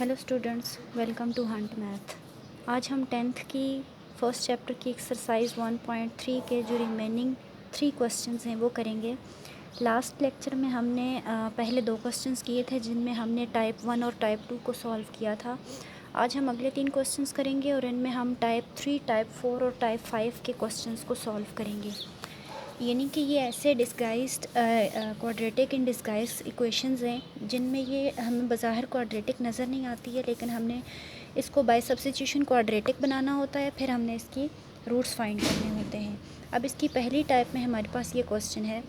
Hello students, welcome to Hunt Math. आज हम tenth की फर्स्ट चैप्टर की एक्सरसाइज 1.3 के जो रिमेनिंग 3 क्वेश्चंस हैं वो करेंगे। लास्ट लेक्चर में हमने पहले 2 क्वेश्चंस किए थे जिनमें हमने टाइप 1 और टाइप 2 को सॉल्व किया था। आज हम अगले 3 क्वेश्चंस करेंगे और इनमें हम टाइप 3, टाइप 4 और टाइप 5 के क्वेश्चंस को सॉल्व करेंगे। यानी कि ये ऐसे disguised quadratic in disguise equations हैं जिनमें ये हमें बज़ाहिर क्वाड्रेटिक नज़र नहीं आती है, लेकिन हमने इसको बाय सब्स्टिट्यूशन क्वाड्रेटिक बनाना होता है, फिर हमने इसकी रूट्स फाइंड करने होते हैं। अब इसकी पहली टाइप में हमारे पास ये क्वेश्चन है।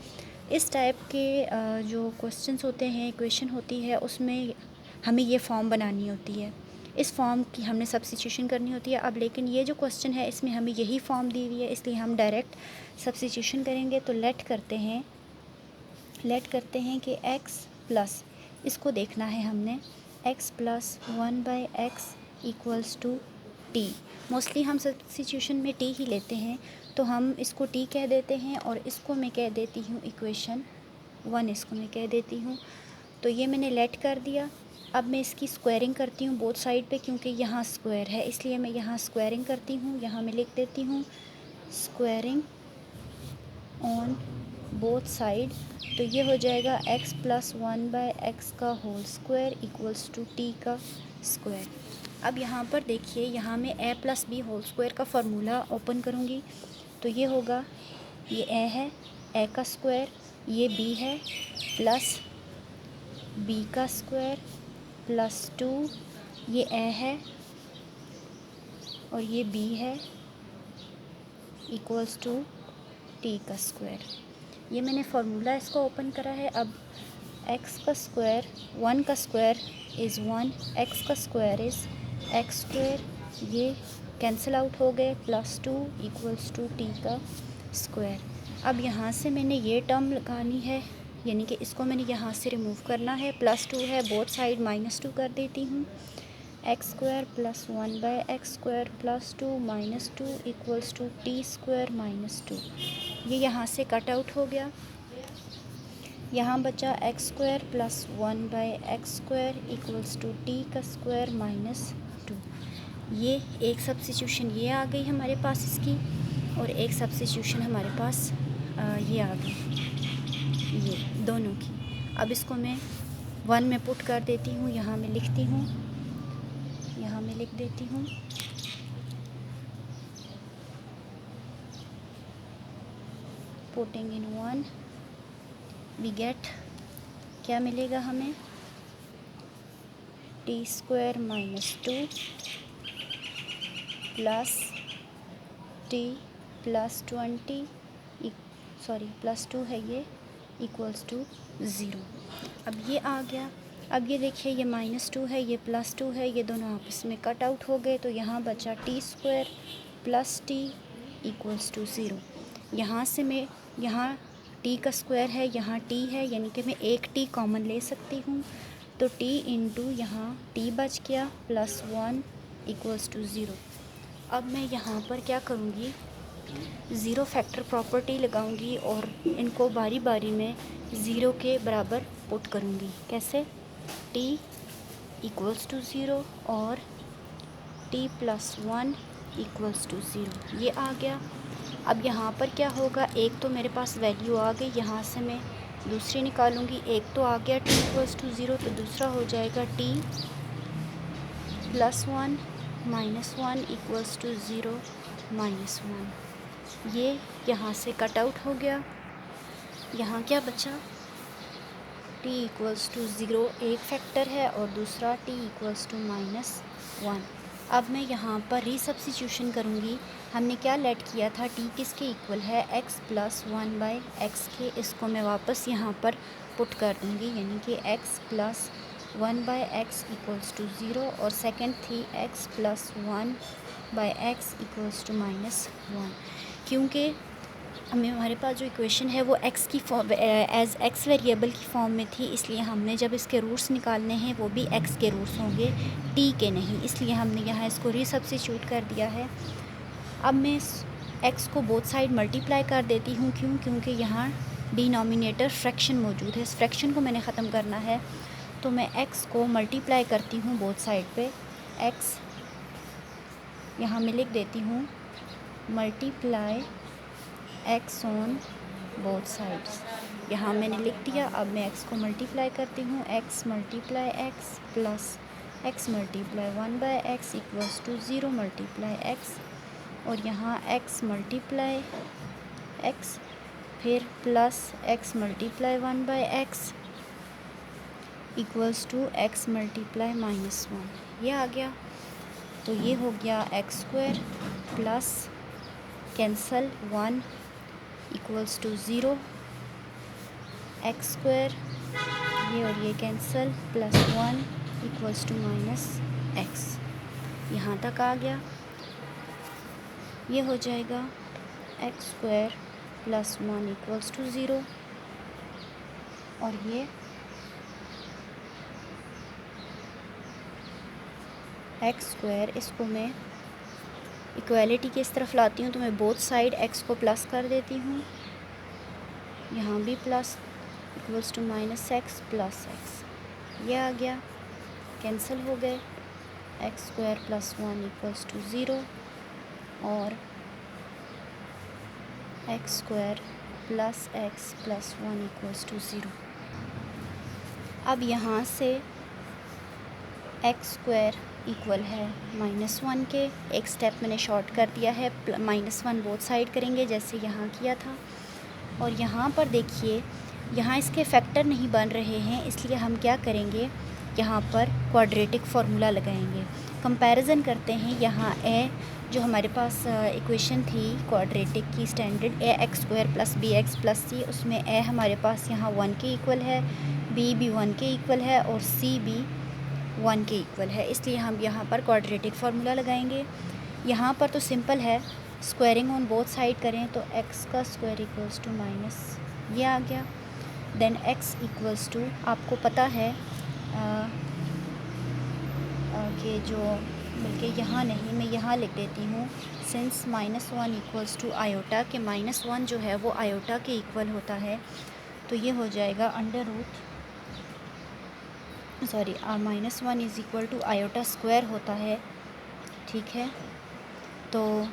इस टाइप के जो क्वेश्चंस होते हैं, इक्वेशन होती है, उसमें हमें ये फॉर्म बनानी होती है। इस फॉर्म की हमने सब्स्टिट्यूशन करनी होती है। अब लेकिन ये जो क्वेश्चन है इसमें हमें यही फॉर्म दी हुई है, इसलिए हम डायरेक्ट सब्स्टिट्यूशन करेंगे। तो लेट करते हैं कि x प्लस, इसको देखना है हमने, x plus 1/x equals to t। Mostly हम सब्स्टिट्यूशन में t ही लेते हैं, तो हम इसको t कह देते हैं और इसको मैं कह देती हूँ इक्वेशन 1, इसको मैं कह देती हूँ। तो ये मैंने लेट कर दिया। अब मैं इसकी स्क्वायरिंग करती हूँ बोथ साइड पे, क्योंकि यहाँ स्क्वायर है इसलिए मैं यहाँ स्क्वायरिंग करती हूँ। यहाँ मैं लिख देती हूँ स्क्वायरिंग ऑन बोथ साइड। तो ये हो जाएगा x प्लस 1/x का whole square equals to t का स्क्वायर। अब यहाँ पर देखिए, यहाँ मैं a plus B whole square का फार्मूला ओपन करूँगी। तो ये होगा, ये a है, a का स्क्वायर, ये b है, प्लस b का स्क्वायर प्लस 2, ये a है और ये b है, इक्वल्स टू t का स्क्वायर। ये मैंने फार्मूला इसका ओपन करा है। अब x का स्क्वायर, 1 का स्क्वायर इज़ 1, x का स्क्वायर इज़ x स्क्वायर, ये कैंसिल आउट हो गए, प्लस 2 इक्वल्स टू t का स्क्वायर। अब यहाँ से मैंने ये टर्म लगानी है, यानी कि इसको मैंने यहाँ से रिमूव करना है। प्लस 2 है, बोथ साइड -2 कर देती हूँ। X square plus 1/x square plus 2 -2 equals to t square -2। ये यहाँ से कट आउट हो गया। यहाँ बचा x square plus 1/x square equals to t का स्क्वायर -2। ये एक सब्स्टिट्यूशन ये आ गई हमारे पास इसकी, और एक सब्स्टिट्यूशन हमारे पास ये आ गई, ये दोनों की। अब इसको मैं 1 में पुट कर देती हूँ। यहाँ मैं लिखती हूँ, यहाँ मैं लिख देती हूँ पुटिंग इन 1 वी गेट, क्या मिलेगा हमें, t square -2 plus t plus 20 plus 2 है ये, इक्वल्स टू 0। अब ये आ गया। अब ये देखिए, ये -2 है, ये प्लस 2 है, ये दोनों आपस में कट आउट हो गए। तो यहाँ बचा t square plus t equals to 0। यहाँ से मैं, यहाँ t का स्क्वायर है, यहाँ t है, यानी कि मैं एक t कॉमन ले सकती हूँ। तो t इंटू यहाँ t बच गया प्लस 1 इक्वल्स टू 0। अब मैं यहाँ पर क्या करूँगी, ज़ीरो फैक्टर प्रॉपर्टी लगाऊंगी और इनको बारी बारी में ज़ीरो के बराबर पुट करूंगी। कैसे, t इक्वल्स टू 0 और t प्लस 1 इक्वल्स टू 0, ये आ गया। अब यहाँ पर क्या होगा, एक तो मेरे पास वैल्यू आ गई, यहाँ से मैं दूसरी निकालूंगी। एक तो आ गया t इक्वल्स टू 0, तो दूसरा हो जाएगा t प्लस 1 -1 इक्वल्स टू 0 -1। ये यहाँ से कट आउट हो गया। यहाँ क्या बचा, t इक्वल्स टू 0 एक फैक्टर है और दूसरा t इक्वल्स टू -1। अब मैं यहाँ पर रीसब्स्टिट्यूशन करूँगी। हमने क्या लेट किया था, t किसके इक्वल है, x प्लस 1/x के। इसको मैं वापस यहाँ पर पुट कर दूँगी, यानी कि x plus 1/x equals to 0 और सेकेंड थी x plus 1/x equals to -1। क्योंकि हमारे पास जो इक्वेशन है वो x की फॉर्म एज x वेरिएबल की फॉर्म में थी, इसलिए हमने जब इसके रूट्स निकालने हैं वो भी x के रूट्स होंगे, t के नहीं। इसलिए हमने यहाँ इसको रीसब्स्टिट्यूट कर दिया है। अब मैं x को बोथ साइड मल्टीप्लाई कर देती हूँ। क्यों, क्योंकि यहाँ डिनोमिनेटर फ्रैक्शन मौजूद है। इस फ्रैक्शन को मैंने ख़त्म करना है। तो मैं x को मल्टीप्लाई करती हूँ बोथ साइड पे। x यहाँ मैं लिख देती हूँ multiply x on both sides. यहाँ मैंने लिख दिया। अब मैं x को मल्टीप्लाई करती हूँ। x multiply x plus x multiply 1/x equals to 0 multiply x, और यहाँ x मल्टीप्लाई x फिर plus x multiply 1/x equals to x multiply -1। ये आ गया। तो ये हो गया x² plus cancel 1 equals to 0 x², ये और ये cancel, plus 1 equals to -x। यहाँ तक आ गया। ये हो जाएगा x² प्लस 1 इक्वल्स टू 0, और ये x², इसको मैं इक्वालिटी की इस तरफ लाती हूँ तो मैं बोथ साइड x को प्लस कर देती हूँ। यहाँ भी plus equals to -x plus x। ये आ गया, कैंसिल हो गए। x² प्लस 1 इक्वल्स टू 0, और x² plus x plus 1 equals to 0। अब यहाँ से x² इक्वल है -1 के। एक स्टेप मैंने शॉर्ट कर दिया है, -1 बोथ साइड करेंगे जैसे यहाँ किया था। और यहाँ पर देखिए, यहाँ इसके फैक्टर नहीं बन रहे हैं, इसलिए हम क्या करेंगे, यहाँ पर क्वाड्रेटिक फार्मूला लगाएंगे। कंपैरिजन करते हैं। यहाँ a जो हमारे पास इक्वेशन थी क्वाड्रेटिक की standard, ax² plus bx plus c, उसमें a हमारे पास यहाँ 1 के इक्वल है, b भी 1 के इक्वल है, और c भी 1 के इक्वल है। इसलिए हम यहाँ पर क्वाड्रेटिक फार्मूला लगाएंगे। यहाँ पर तो सिंपल है, स्क्वायरिंग ऑन बोथ साइड करें तो x² इक्वल्स टू माइनस, ये आ गया। देन x इक्वल्स टू, आपको पता है कि जो, बल्कि यहाँ नहीं, मैं यहाँ लिख देती हूँ, सिंस -1 इक्वल्स टू आयोटा, के -1 जो है वो आयोटा के इक्वल होता है। तो ये हो जाएगा -1 is equal to iota square होता है, ठीक है। तो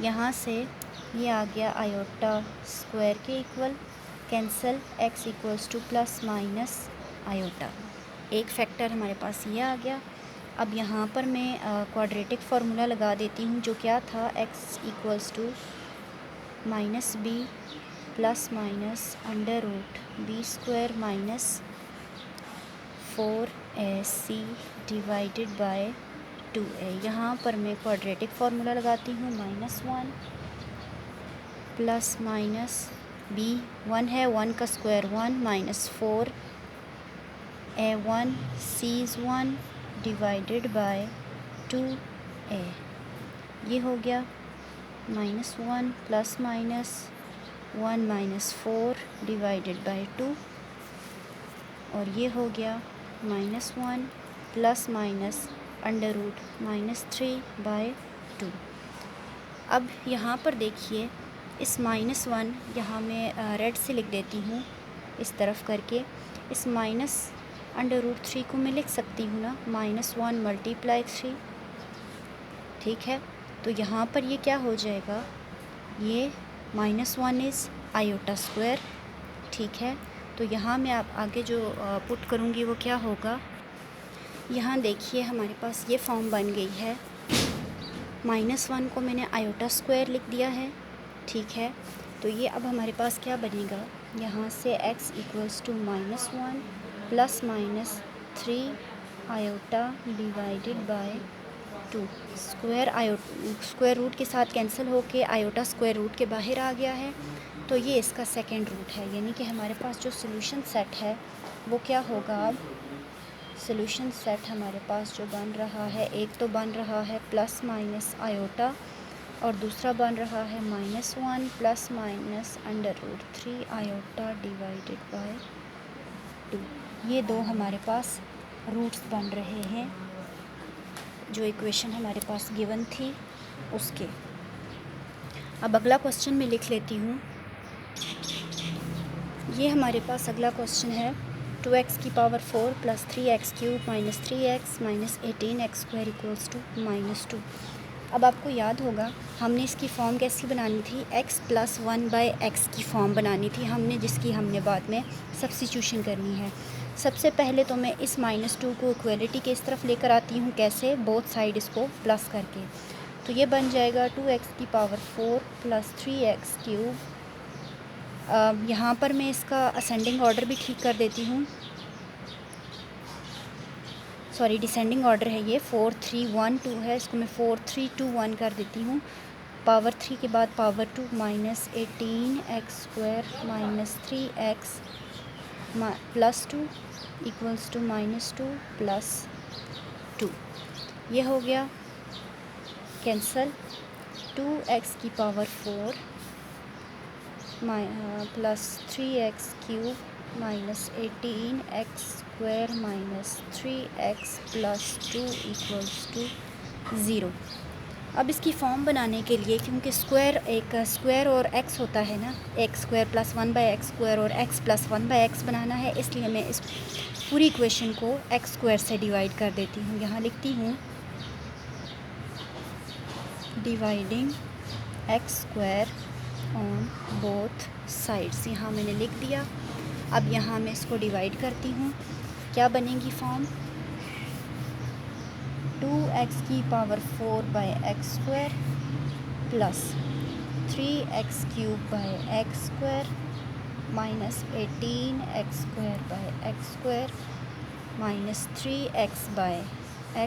यहाँ से ये आ गया आयोटा स्क्वायर के equal, cancel, x equals two plus minus iota. एक फैक्टर हमारे पास ये आ गया। अब यहाँ पर मैं क्वाड्रेटिक फार्मूला लगा देती हूँ, जो क्या था, x equals to -b plus minus √b² minus 4ac divided by 2a। यहाँ पर मैं क्वाड्रेटिक फार्मूला लगाती हूँ, -1 प्लस माइनस b 1 है, 1 का square 1 minus 4 a1 c is 1 divided by 2a। ये हो गया -1 plus minus 1 minus 4 divided by 2, और ये हो गया -1 प्लस माइनस √-3/2। अब यहाँ पर देखिए, इस -1 यहाँ मैं रेड से लिख देती हूँ इस तरफ करके। इस -√3 को मैं लिख सकती हूँ ना, -1 मल्टीप्लाई 3, ठीक है। तो यहाँ पर ये क्या हो जाएगा, ये -1 इज़ आयोटा स्क्वायर, ठीक है। तो यहाँ मैं आप आगे जो पुट करूँगी वो क्या होगा, यहाँ देखिए हमारे पास ये फॉर्म बन गई है। -1 को मैंने आयोटा स्क्वायर लिख दिया है, ठीक है। तो ये अब हमारे पास क्या बनेगा, यहाँ से x equals to -1 plus minus 3 iota divided by 2। Square root के साथ कैंसिल होके आयोटा स्क्वायर रूट के बाहर आ गया है, तो ये इसका सेकंड रूट है। यानी कि हमारे पास जो सॉल्यूशन सेट है वो क्या होगा, अब सॉल्यूशन सेट हमारे पास जो बन रहा है, एक तो बन रहा है प्लस माइनस आयोटा, और दूसरा बन रहा है -1 plus minus √3 iota divided by 2। ये दो हमारे पास रूट्स बन रहे हैं जो इक्वेशन हमारे पास गिवन थी उसके। अब अगला क्वेश्चन मैं लिख लेती हूँ। ये हमारे पास अगला क्वेश्चन है 2x की power 4 plus 3x cube minus 3x minus 18x square equals to -2। अब आपको याद होगा हमने इसकी फॉर्म कैसी बनानी थी, x प्लस 1/x की फॉर्म बनानी थी हमने, जिसकी हमने बाद में सब्स्टिट्यूशन करनी है। सबसे पहले तो मैं इस -2 को इक्वलिटी के इस तरफ लेकर आती हूँ, कैसे, बोथ साइड इसको प्लस करके। तो ये बन जाएगा 2x की पावर 4 प्लस 3x क्यूब। यहाँ पर मैं इसका असेंडिंग ऑर्डर भी ठीक कर देती हूँ, सॉरी डिसेंडिंग ऑर्डर है ये, 4 3 1 2 है, इसको मैं 4 3 2 1 कर देती हूँ। पावर 3 के बाद power 2 minus 18x square minus 3x plus 2 equals to -2 plus 2। ये हो गया कैंसल। 2x की power 4 plus 3x cube minus 18x square minus 3x plus 2 equals to 0। अब इसकी फॉर्म बनाने के लिए, क्योंकि स्क्वायर एक स्क्वायर और x होता है ना, x square plus 1/x square और x प्लस 1/x बनाना है, इसलिए मैं इस पूरी इक्वेशन को x स्क्वायर से डिवाइड कर देती हूँ। यहाँ लिखती हूँ dividing x square on both sides, यहाँ मैंने लिख दिया। अब यहाँ मैं इसको डिवाइड करती हूँ, क्या बनेगी फॉर्म, 2x की power 4/x square plus 3x cube by x square minus 18x square by x square minus 3x by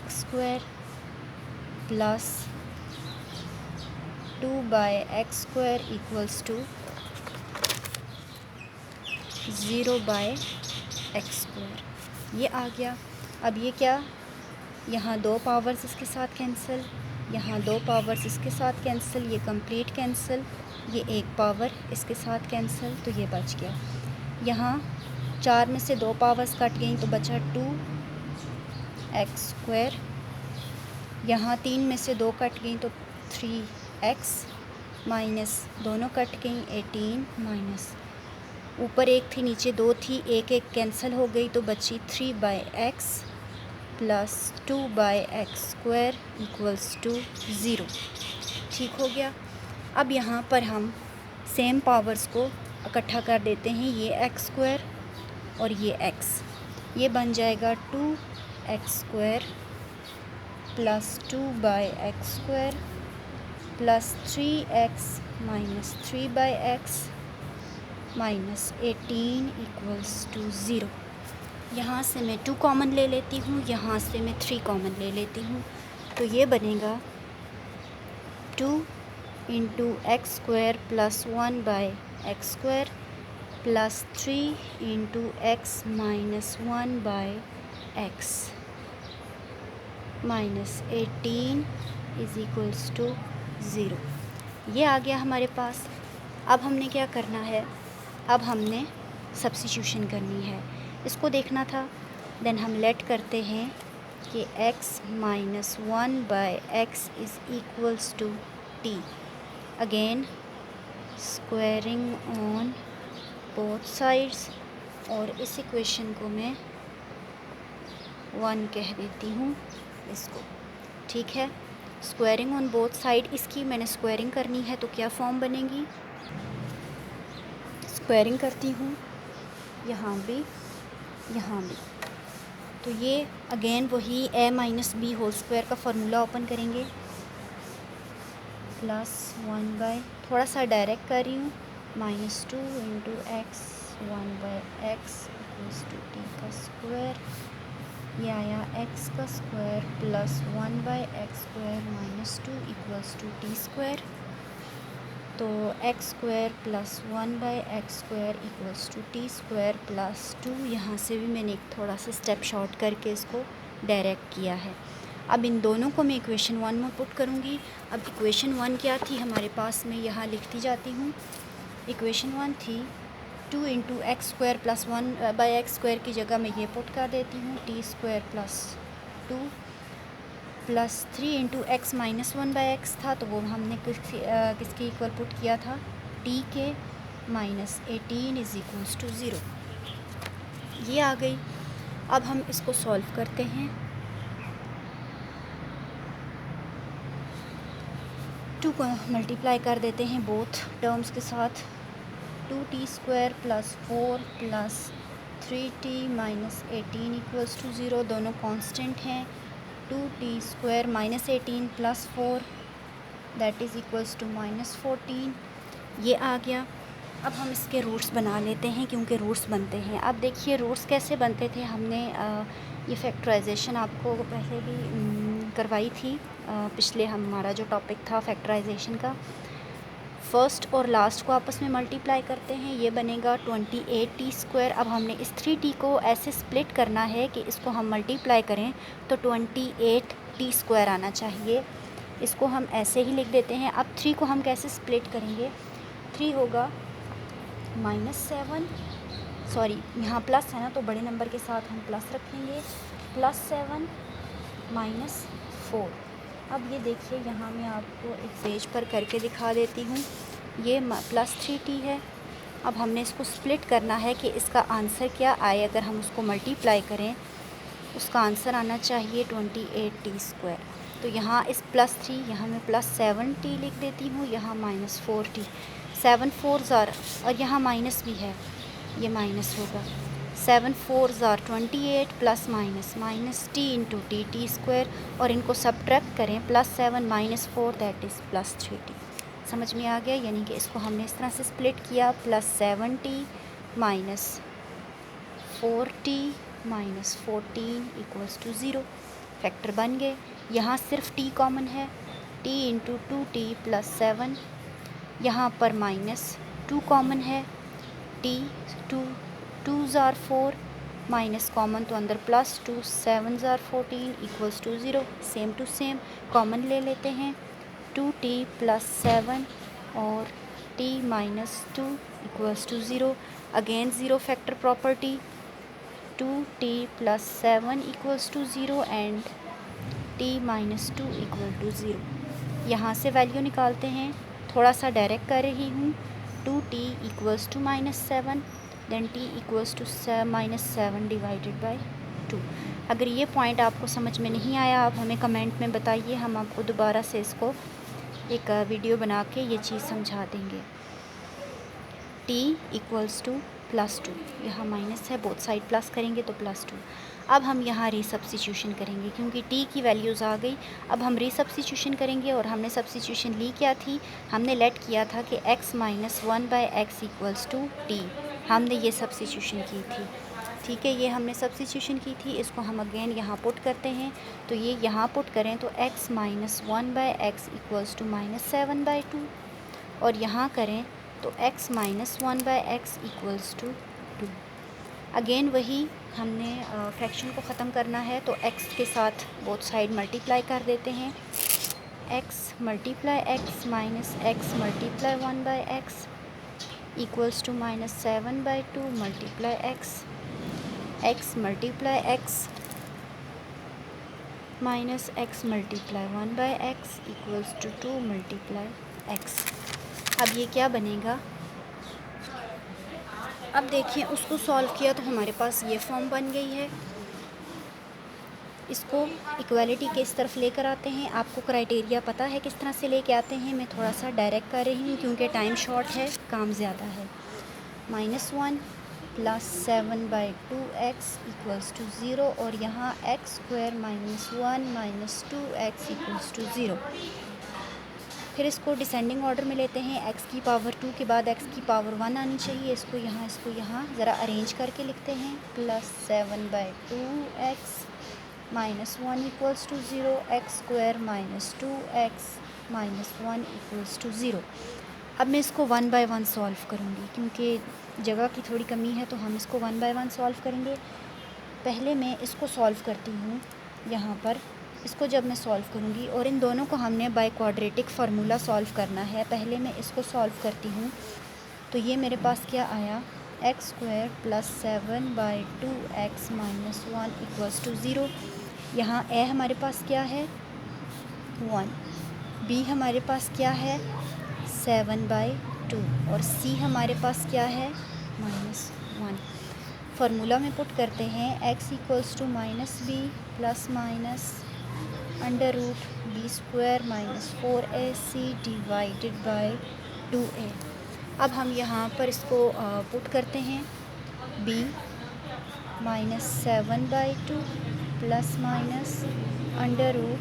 x square plus 2/x square equals to 0/x square. ये आ गया। अब ये क्या, यहाँ 2 पावर्स इसके साथ कैंसिल, यहाँ 2 पावर्स इसके साथ कैंसिल, ये कंप्लीट कैंसिल, ये 1 पावर इसके साथ कैंसिल, तो ये बच गया। यहाँ 4 में से 2 पावर्स कट गई तो बचा 2x स्क्वायर, यहाँ 3 में से 2 कट गई तो 3x माइनस दोनों कट गई 18 माइनस ऊपर 1 थी नीचे 2 थी, 1 कैंसिल हो गई तो बची 3/x plus 2/x square equals to 0। ठीक हो गया। अब यहाँ पर हम सेम पावर्स को इकट्ठा कर देते हैं, ये x स्क्वायर और ये x, ये बन जाएगा 2x square plus 2/x square plus 3x minus 3/x minus 18 equals to 0। यहाँ से मैं 2 कॉमन ले लेती हूँ, यहाँ से मैं 3 कॉमन ले लेती हूँ, तो ये बनेगा 2 into X square plus 1/x square plus 3 into X minus 1/x minus 18 is equals to 0। ये आ गया हमारे पास। अब हमने क्या करना है, अब हमने सब्स्टिट्यूशन करनी है, इसको देखना था। देन हम लेट करते हैं कि x minus 1/x is equals to t। Again squaring on both sides, और इस इक्वेशन को मैं 1 कह देती हूँ इसको। ठीक है, स्क्वायरिंग ऑन बोथ साइड, इसकी मैंने स्क्वायरिंग करनी है तो क्या फॉर्म बनेगी, स्क्वायरिंग करती हूँ यहाँ भी यहाँ भी, तो ये अगेन वही a minus B whole square का फार्मूला ओपन करेंगे, प्लस 1/, थोड़ा सा डायरेक्ट कर रही हूँ, -2 into X 1/x equals to T का स्क्वायर, ये आया x का स्क्वायर plus 1/x square minus 2 equals to T square, तो x square plus 1/x square equals to T square plus 2। यहाँ से भी मैंने एक थोड़ा सा स्टेप शॉर्ट करके इसको डायरेक्ट किया है। अब इन दोनों को मैं इक्वेशन 1 में पुट करूँगी। अब इक्वेशन 1 क्या थी हमारे पास, मैं यहाँ लिखती जाती हूँ। इक्वेशन 1 थी 2 into X square plus 1/x square की जगह मैं ये पुट कर देती हूँ, T square plus 2 plus 3 into X minus 1/x था, तो वो हमने किसके इक्वल पुट किया था, t के, माइनस 18 इज़ इक्वल्स टू 0। ये आ गई। अब हम इसको सॉल्व करते हैं। 2 को मल्टीप्लाई कर देते हैं बोथ टर्म्स के साथ। 2t² + 4 + 3t - 18 = 0। दोनों कांस्टेंट हैं। 2t² - 18 + 4 that is equals to -14। ये आ गया। अब हम इसके रूट्स बना लेते हैं क्योंकि रूट्स बनते हैं। अब देखिए रूट्स कैसे बनते थे। हमने ये फैक्टराइजेशन आपको पहले भी करवाई थी। पिछले हमारा जो टॉपिक था फैक्टराइजेशन का, फर्स्ट और लास्ट को आपस में मल्टीप्लाई करते हैं, ये बनेगा 28t²। अब हमने इस 3t को ऐसे स्प्लिट करना है कि इसको हम मल्टीप्लाई करें तो 28t² आना चाहिए। इसको हम ऐसे ही लिख देते हैं। अब 3 को हम कैसे स्प्लिट करेंगे। 3 होगा -7, सॉरी यहाँ प्लस है ना तो बड़े नंबर के साथ हम प्लस रखेंगे, +7 -4। अब ये देखिए यहाँ मैं आपको एक पेज पर करके दिखा देती हूँ। ये +3t है। अब हमने इसको स्प्लिट करना है कि इसका आंसर क्या आए। अगर हम उसको मल्टीप्लाई करें उसका आंसर आना चाहिए 28t²। तो यहाँ इस +3 यहाँ मैं +7t लिख देती हूँ, यहाँ -4t। 7 4s are, और यहाँ माइनस भी है, ये माइनस होगा। 7 4s are 28 ± -t × t² और इनको सब्ट्रैक्ट करें। +7 -4 दैट इज़ +3t। समझ में आ गया। यानी कि इसको हमने इस तरह से स्प्लिट किया। +7t -4t -14 = 0। फैक्टर बन गए। यहाँ सिर्फ t कॉमन है, t × 2t + 7। यहाँ पर -2 कॉमन है, t 2s are 4 minus common तो अंदर +2 7s are 14 = 0। Same to same common ले लेते हैं। 2t + 7 और t - 2 = 0। Again zero factor property. 2t + 7 = 0 and t - 2 = 0। यहाँ से वैल्यू निकालते हैं। थोड़ा सा डायरेक्ट कर रही हूँ। 2t = -7 then t = -7/2। अगर ये पॉइंट आपको समझ में नहीं आया आप हमें कमेंट में बताइए, हम आपको दोबारा से इसको एक वीडियो बना के ये चीज़ समझा देंगे। t = +2, यहाँ माइनस है, बोथ साइड प्लस करेंगे तो +2। अब हम यहाँ रीसब्स्टिट्यूशन करेंगे क्योंकि t की वैल्यूज़ आ गई। अब हम रीसब्स्टिट्यूशन करेंगे और हमने सब्स्टिट्यूशन ली क्या थी, हमने लेट किया था कि x - 1/x = t। हमने ये सब्स्टिट्यूशन की थी, ठीक है, ये हमने सब्स्टिट्यूशन की थी। इसको हम अगेन यहाँ पुट करते हैं तो ये यहाँ पुट करें तो x - 1/x = -7/2 और यहाँ करें तो x - 1/x = 2। अगेन वही हमने फ्रैक्शन को ख़त्म करना है तो x के साथ बोथ साइड मल्टीप्लाई कर देते हैं। x × x - x × 1/x = -7/2 × x। x × x - x × 1/x = 2 × x। अब ये क्या बनेगा। अब देखिए उसको सॉल्व किया तो हमारे पास ये फॉर्म बन गई है। इसको इक्वालिटी के इस तरफ लेकर आते हैं। आपको क्राइटेरिया पता है किस तरह से लेके आते हैं। मैं थोड़ा सा डायरेक्ट कर रही हूँ क्योंकि टाइम शॉर्ट है, काम ज़्यादा है। -1 + 7/2x = 0 और यहाँ x² - 1 - 2x = 0। फिर इसको डिसेंडिंग ऑर्डर में लेते हैं। x की पावर 2 के बाद x की पावर 1 आनी चाहिए। इसको यहाँ ज़रा अरेंज करके लिखते हैं। +7/2x - 1 = 0, x² - 2x - 1 = 0। अब मैं इसको 1 बाय 1 सॉल्व करूँगी क्योंकि जगह की थोड़ी कमी है तो हम इसको 1 बाय 1 सॉल्व करेंगे। पहले मैं इसको सॉल्व करती हूँ यहाँ पर। इसको जब मैं सॉल्व करूँगी और इन दोनों को हमने बाय क्वाड्रेटिक फार्मूला सॉल्व करना है। पहले मैं इसको सॉल्व करती हूँ तो ये मेरे पास क्या आया, x² + 7/2x - 1 = 0। यहाँ a हमारे पास क्या है 1, b हमारे पास क्या है 7/2 और c हमारे पास क्या है -1। फार्मूला में पुट करते हैं x equals to minus B plus minus under root B square minus 4ac divided by 2a। अब हम यहाँ पर इसको पुट करते हैं b minus 7/2 plus minus under root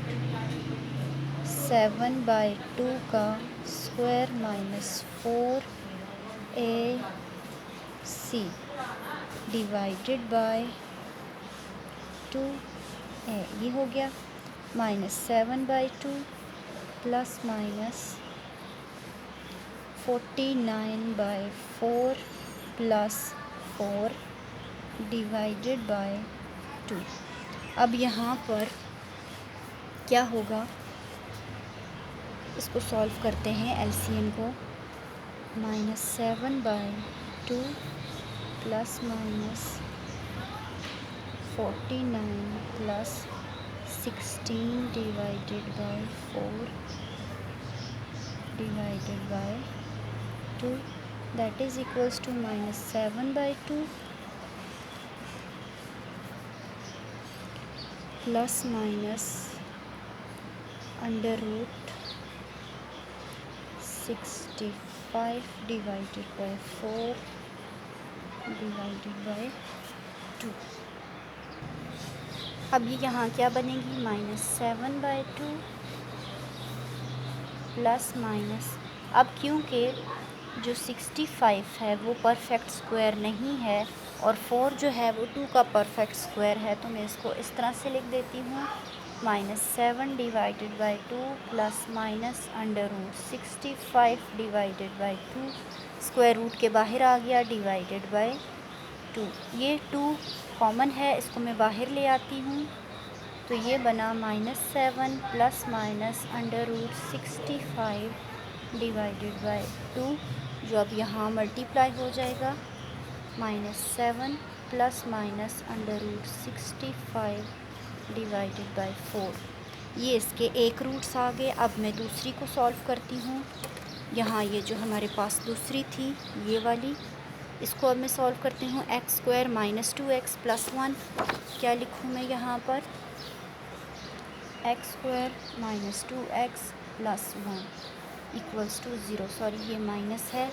7/2 का square minus 4ac divided by 2a। ये हो गया minus 7/2 plus minus 49/4 plus 4 divided by 2। अब यहाँ पर क्या होगा, इसको सॉल्व करते हैं एलसीएम को। Minus 7/2 plus minus 49 plus 16 divided by 4 divided by 2 that is equals to minus 7/2 plus minus under root 65 divided by 4 divided by 2। अब ये यहाँ क्या बनेगी, माइनस 7/2 प्लस माइनस, अब क्योंकि जो 65 है वो परफेक्ट स्क्वायर नहीं है और 4 जो है वो 2 का परफेक्ट स्क्वायर है, तो मैं इसको इस तरह से लिख देती हूँ minus 7 divided by 2 plus minus under root 65 divided by 2 square root के बाहर आ गया डिवाइडेड बाई 2। ये 2 कॉमन है, इसको मैं बाहर ले आती हूँ तो ये बना minus 7 plus minus under root 65 divided by 2, जो अब यहाँ मल्टीप्लाई हो जाएगा minus 7 plus minus under root 65 divided by 4। ये इसके एक रूट्स आ गए। अब मैं दूसरी को सॉल्व करती हूँ। यहाँ ये जो हमारे पास दूसरी थी ये वाली, इसको अब मैं सॉल्व करती हूँ। X square minus 2x plus 1, क्या लिखूँ मैं यहाँ पर, x square minus 2x plus 1 equals to 0। Sorry ये माइनस है।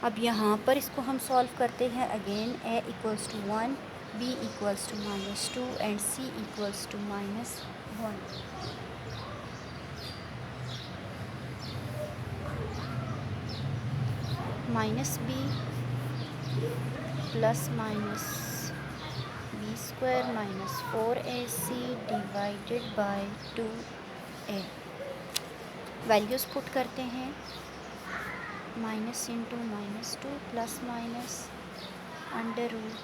अब यहाँ पर इसको हम सॉल्व करते हैं again. a equals to 1, b equals to minus 2 and c equals to minus 1। Minus b plus minus b square minus 4ac divided by 2a। Values put करते हैं, minus into minus 2 plus minus under root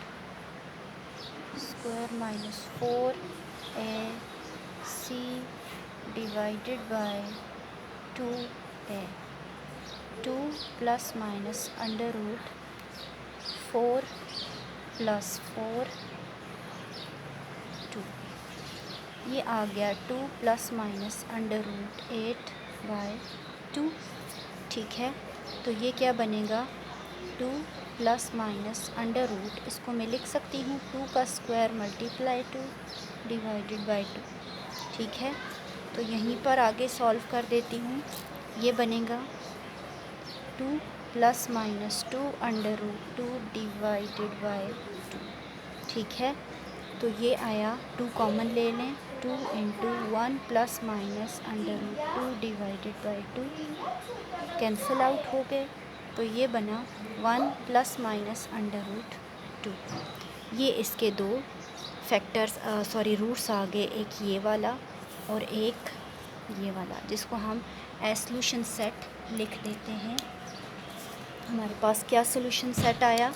square minus 4ac divided by 2a। 2 plus minus under root 4 plus 4 2, ये आ गया 2 plus minus under root 8/2। ठीक है, तो ये क्या बनेगा 2 प्लस माइनस अंडर रूट, इसको मैं लिख सकती हूँ 2 का स्क्वायर मल्टीप्लाई 2 डिवाइडेड बाई 2। ठीक है, तो यहीं पर आगे सॉल्व कर देती हूँ। ये बनेगा 2 plus minus 2 under root 2 divided by 2। ठीक है, तो ये आया 2 कॉमन ले लें, 2 into 1 plus minus under root 2 divided by 2 cancel out हो गए, तो ये बना 1 प्लस माइनस अंडर रूट 2। ये इसके दो फैक्टर्स रूट्स आ गए, एक ये वाला और एक ये वाला, जिसको हम एज सॉल्यूशन सेट लिख देते हैं। हमारे पास क्या सॉल्यूशन सेट आया,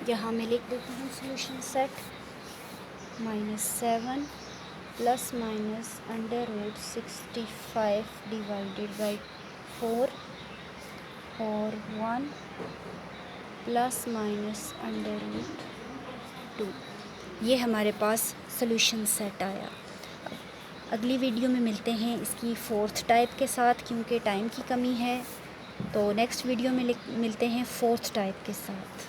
यहाँ मैं लिख देती हूँ solution set minus 7 plus minus under root 65 divided by 4 और 1 प्लस माइनस अंडर रूट 2। ये हमारे पास सॉल्यूशन सेट आया। अगली वीडियो में मिलते हैं इसकी 4th टाइप के साथ, क्योंकि टाइम की कमी है तो नेक्स्ट वीडियो में मिलते हैं फोर्थ टाइप के साथ।